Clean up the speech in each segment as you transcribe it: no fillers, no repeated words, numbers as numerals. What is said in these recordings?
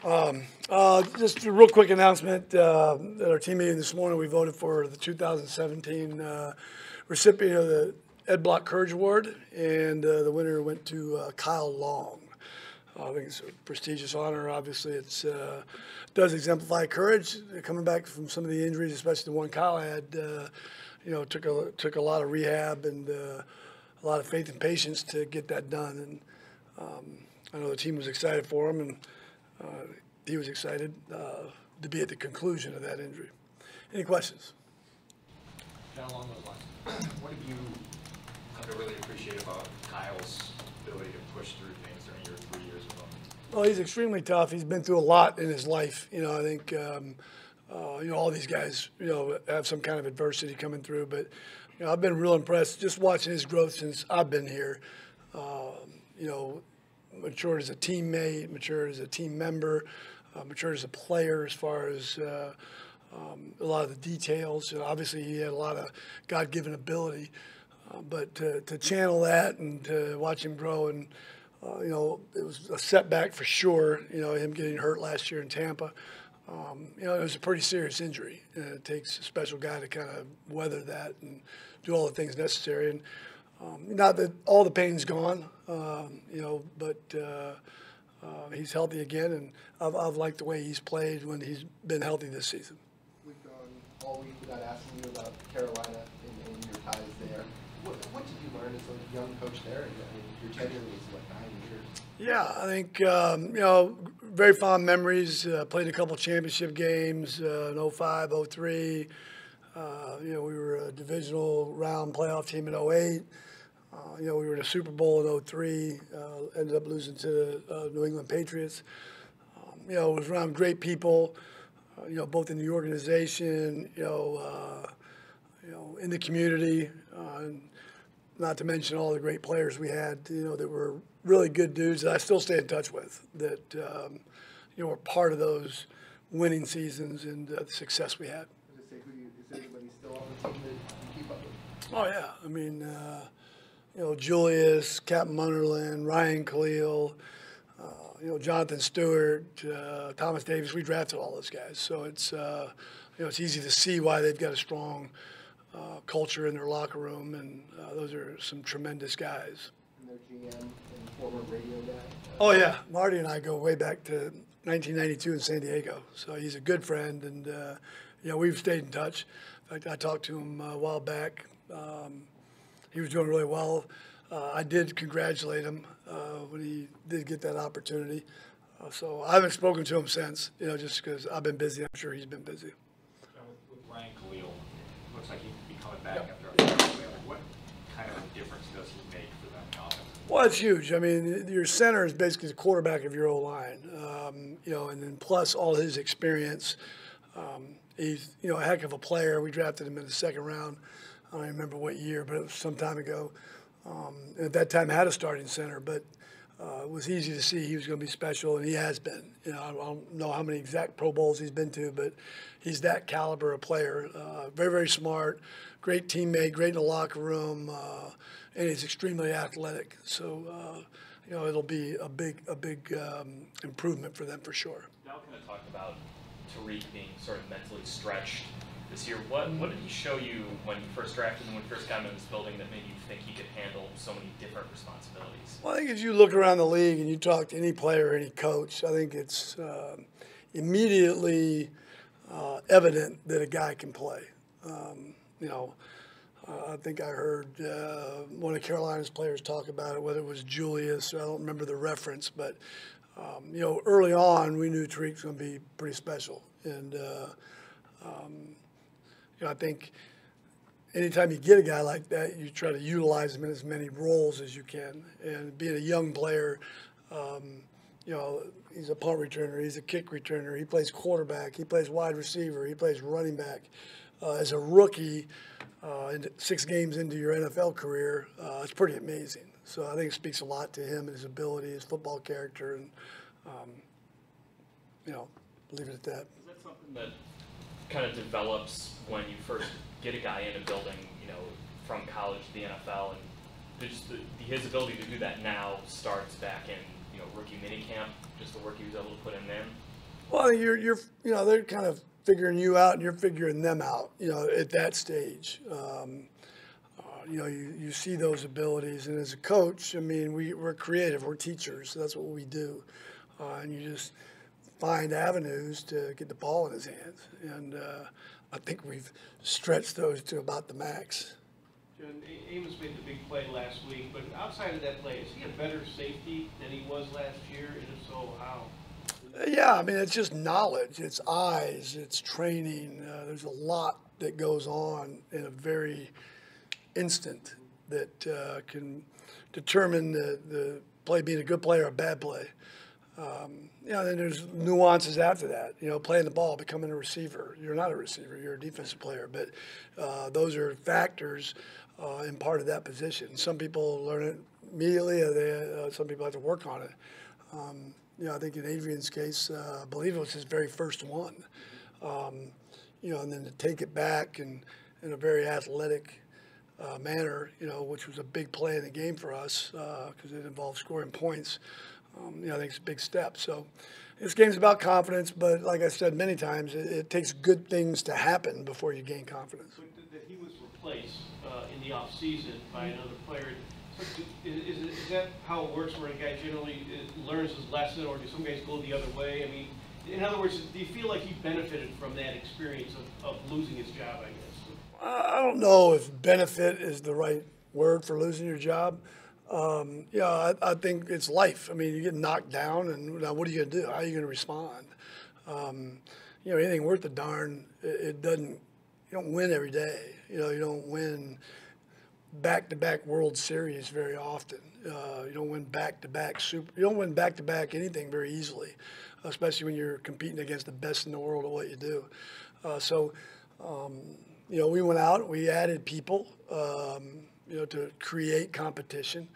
Just a real quick announcement. At our team meeting this morning, we voted for the 2017 recipient of the Ed Block Courage Award, and the winner went to Kyle Long. I think it's a prestigious honor. Obviously, it does exemplify courage. Coming back from some of the injuries, especially the one Kyle had, took a lot of rehab and a lot of faith and patience to get that done. And I know the team was excited for him, and he was excited to be at the conclusion of that injury. Any questions? Along those lines, what have you come to really appreciate about Kyle's ability to push through things during your 3 years with him? Well, he's extremely tough. He's been through a lot in his life. I think all these guys have some kind of adversity coming through. But I've been real impressed just watching his growth since I've been here. Matured as a teammate, matured as a team member, matured as a player as far as a lot of the details. Obviously, he had a lot of God-given ability, but to channel that and to watch him grow, and it was a setback for sure. Him getting hurt last year in Tampa. It was a pretty serious injury, and it takes a special guy to kind of weather that and do all the things necessary. And not that all the pain's gone, but he's healthy again, and I've liked the way he's played when he's been healthy this season. We've gone all week without asking you about Carolina and your ties there. What did you learn as a young coach there? Your tenure was, 9 years? Yeah, I think, very fond memories. Played a couple championship games in 05, 03. We were a divisional round playoff team in 08. We were in a Super Bowl in 03, ended up losing to the New England Patriots. It was around great people, both in the organization, in the community, and not to mention all the great players we had, that were really good dudes that I still stay in touch with, that, were part of those winning seasons and the success we had. Is anybody still on the team that you keep up with? Oh, yeah. I mean, Julius, Captain Munderland, Ryan Khalil, Jonathan Stewart, Thomas Davis. We drafted all those guys. So it's, it's easy to see why they've got a strong culture in their locker room, and those are some tremendous guys. And their GM and former radio guy? Oh, yeah. Marty and I go way back to 1992 in San Diego. So he's a good friend, and, we've stayed in touch. In fact, I talked to him a while back. He was doing really well. I did congratulate him when he did get that opportunity. So I haven't spoken to him since, just because I've been busy. I'm sure he's been busy. With Ryan Khalil, looks like he could be coming back after a while. What kind of a difference does he make for them in offense? Well, it's huge. I mean, your center is basically the quarterback of your O-line, and then plus all his experience. He's, a heck of a player. We drafted him in the second round. I don't remember what year, but it was some time ago. At that time, had a starting center, but it was easy to see he was going to be special, and he has been. I don't know how many exact Pro Bowls he's been to, but he's that caliber of player. Very, very smart, great teammate, great in the locker room, and he's extremely athletic. So, it'll be a big improvement for them for sure. Now, kind of talk about Tariq being sort of mentally stretched this year. What did he show you when you first drafted him, when you first got him in this building, that made you think he could handle so many different responsibilities? Well, I think as you look around the league and you talk to any player, any coach, I think it's immediately evident that a guy can play. I think I heard one of Carolina's players talk about it, whether it was Julius, or I don't remember the reference, but early on we knew Tariq was going to be pretty special, and I think anytime you get a guy like that, you try to utilize him in as many roles as you can. And being a young player, he's a punt returner, he's a kick returner, he plays quarterback, he plays wide receiver, he plays running back. As a rookie, 6 games into your NFL career, it's pretty amazing. So I think it speaks a lot to him and his ability, his football character, and leave it at that. Is that something that kind of develops when you first get a guy in a building, from college to the NFL, and just his ability to do that now starts back in, rookie minicamp, just the work he was able to put in there? Well, I think they're kind of figuring you out and you're figuring them out, at that stage. You see those abilities, and as a coach, I mean, we're creative, we're teachers, so that's what we do. And you just find avenues to get the ball in his hands. And I think we've stretched those to about the max. John, Amos made the big play last week, but outside of that play, is he a better safety than he was last year? And if so, how? Yeah, I mean, it's just knowledge, it's eyes, it's training. There's a lot that goes on in a very instant that can determine the play being a good play or a bad play. Then there's nuances after that. Playing the ball, becoming a receiver. You're not a receiver. You're a defensive player. But those are factors in part of that position. Some people learn it immediately. Some people have to work on it. I think in Adrian's case, I believe it was his very first one. And then to take it back in a very athletic manner, which was a big play in the game for us because it involved scoring points. I think it's a big step. So this game's about confidence, but like I said many times, it takes good things to happen before you gain confidence. But that he was replaced in the offseason by another player. So is that how it works, where a guy generally learns his lesson, or do some guys go the other way? I mean, in other words, do you feel like he benefited from that experience of losing his job, I guess? I don't know if benefit is the right word for losing your job. I think it's life. I mean, you get knocked down, and now what are you going to do? How are you going to respond? Anything worth a darn, you don't win every day. You don't win back-to-back World Series very often. You don't win back-to-back you don't win back-to-back anything very easily, especially when you're competing against the best in the world at what you do. We went out, we added people, to create competition.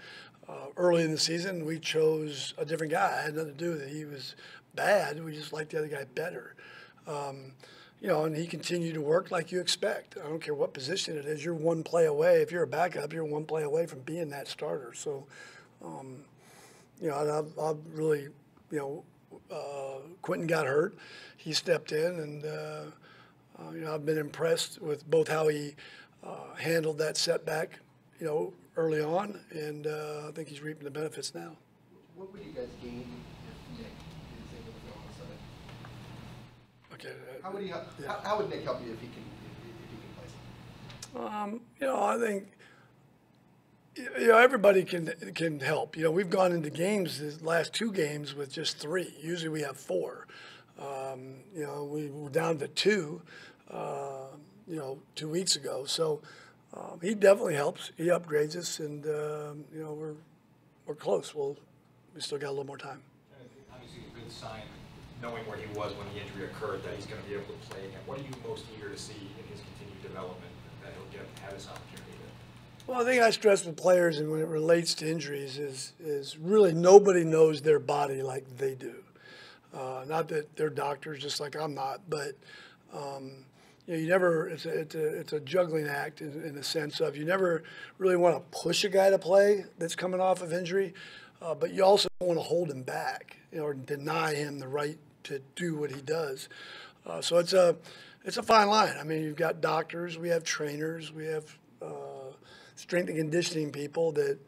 Early in the season, we chose a different guy. It had nothing to do with it. He was bad. We just liked the other guy better. And he continued to work like you expect. I don't care what position it is. You're one play away. If you're a backup, you're one play away from being that starter. So, I've really, Quentin got hurt. He stepped in, and, I've been impressed with both how he handled that setback, early on, and I think he's reaping the benefits now. What would you guys gain if Nick is able to go on Sunday? Okay. How would he help? Yeah. How would Nick help you if he can play? I think everybody can help. We've gone into games, the last two games, with just 3. Usually we have 4. We were down to 2. 2 weeks ago. So he definitely helps. He upgrades us, and we're close. We still got a little more time. Obviously, a good sign, knowing where he was when the injury occurred, that he's going to be able to play again. What are you most eager to see in his continued development, that he'll have this opportunity to? Well, I think I stress with players, and when it relates to injuries, is really nobody knows their body like they do. Not that they're doctors, just like I'm not, but you never. It's a juggling act in the sense of you never really want to push a guy to play that's coming off of injury, but you also don't want to hold him back, or deny him the right to do what he does. So it's a fine line. I mean, you've got doctors, we have trainers, we have strength and conditioning people that.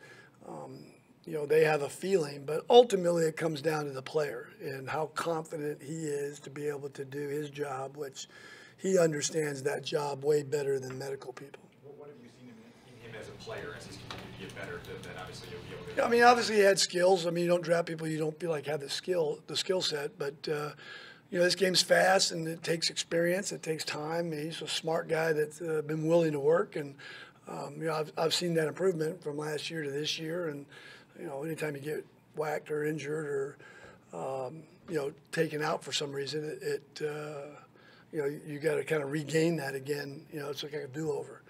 They have a feeling, but ultimately it comes down to the player and how confident he is to be able to do his job, which he understands that job way better than medical people. What have you seen in him as a player as he's continued to get better? Then obviously you'll be able to. I mean, obviously he had skills. I mean, you don't draft people you don't feel like have the skill set, but this game's fast and it takes experience. It takes time. He's a smart guy that's been willing to work, and I've seen that improvement from last year to this year, and. Anytime you get whacked or injured or, taken out for some reason, you got to kind of regain that again. It's like a do-over.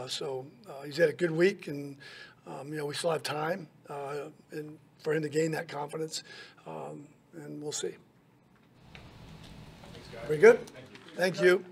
So he's had a good week, and, we still have time and for him to gain that confidence, and we'll see. Thanks, guys. Very good. Thank you. Thank you.